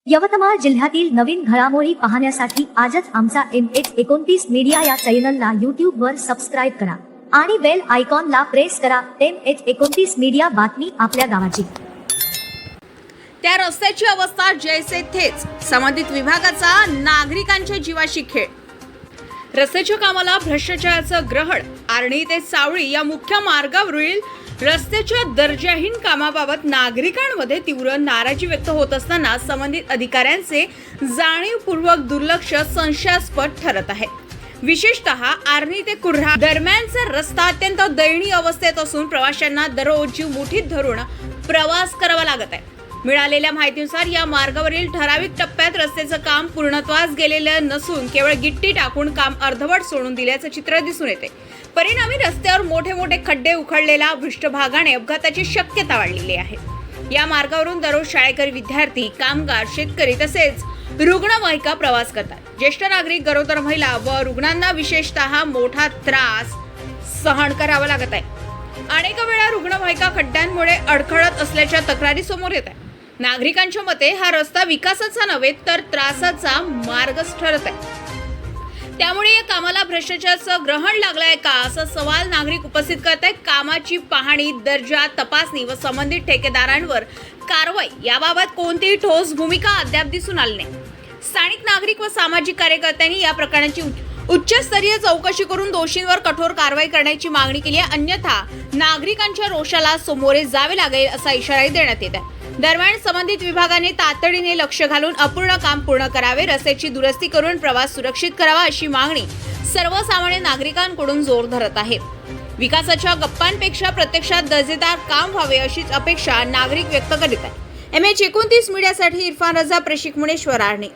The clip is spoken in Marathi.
यवतमाळ जिल्ह्यातील नवीन घडामोडी पाहण्यासाठी आजच आमचा MH29 मीडिया या चॅनलला यूट्यूबवर सबस्क्राईब करा आणि बेल आयकॉनला प्रेस करा। MH29 मीडिया, बातमी आपल्या गावाची। त्या रस्त्याची अवस्था जैसे थेच, संबंधित विभागाचा नागरिकांच्या जीवाशी खेळ। रस्त्याच्या कामाला भ्रष्टाचाराचं ग्रहण। आर्णी ते सावळी या मुख्य मार्गावरील रस्त्याच्या दर्जाहीन कामाबाबत नागरिकांमध्ये तीव्र नाराजी व्यक्त होत असताना संबंधित अधिकाऱ्यांचे जाणीवपूर्वक दुर्लक्ष संशयास्पद ठरत आहे। विशेषतः आर्णी ते कुर्हा दरम्यानचा रस्ता अत्यंत दयनीय अवस्थेत असून प्रवाशांना दररोज जीव मुठीत धरून प्रवास करावा लागत आहे। मिळालेल्या माहितीनुसार या मार्गावरील ठराविक टप्प्यात रस्त्याचं काम पूर्णत्वास गेलेलं नसून केवळ गिट्टी टाकून काम अर्धवट सोडून दिल्याचं चित्र दिसून येते। परिणामी रस्त्यावर मोठे मोठे खड्डे उखडलेल्या पृष्ठभागाने अपघाताची शक्यता वाढलेली आहे। या मार्गावरून दररोज शाळेकरी विद्यार्थी, कामगार, शेतकरी तसेच रुग्णवाहिका प्रवास करतात। ज्येष्ठ नागरिक, गरोदर महिला व रुग्णांना विशेषतः मोठा त्रास सहन करावा लागत आहे। अनेक वेळा रुग्णवाहिका खड्ड्यांमुळे अडखळत असल्याच्या तक्रारी समोर येत आहेत। नागरिकांच्या मते हा रस्ता विकासाचा नव्हे तर त्रासाचा मार्गच ठरत आहे। त्यामुळे या कामाला भ्रष्टाचाराचं ग्रहण लागलंय का, असा सवाल नागरिक उपस्थित करत आहेत। कामाची पाहणी, दर्जा तपासणी व संबंधित ठेकेदारांवर कारवाई याबाबत कोणतीही ठोस भूमिका अद्याप दिसून आली नाही। स्थानिक नागरिक व सामाजिक कार्यकर्त्यांनी या प्रकरणाची उच्चस्तरीय चौकशी करून दोषींवर कठोर कारवाई करण्याची मागणी केली आहे, अन्यथा नागरिकांच्या रोषाला सामोरे जावे लागेल असा इशाराही देण्यात येत आहे। दरम्यान संबंधित विभागाने तातडीने लक्ष घालून अपूर्ण काम पूर्ण करावे, रस्त्याची दुरुस्ती करून प्रवास सुरक्षित करावा अशी मागणी सर्वसामान्य नागरिकांकडून जोर धरत आहे। विकासाच्या गप्पांपेक्षा प्रत्यक्षात दर्जेदार काम व्हावे अशीच अपेक्षा नागरिक व्यक्त करीत आहेत। MH29 मीडियासाठी इरफान रजा, प्रशिक मुनेश्वर, आर्णी।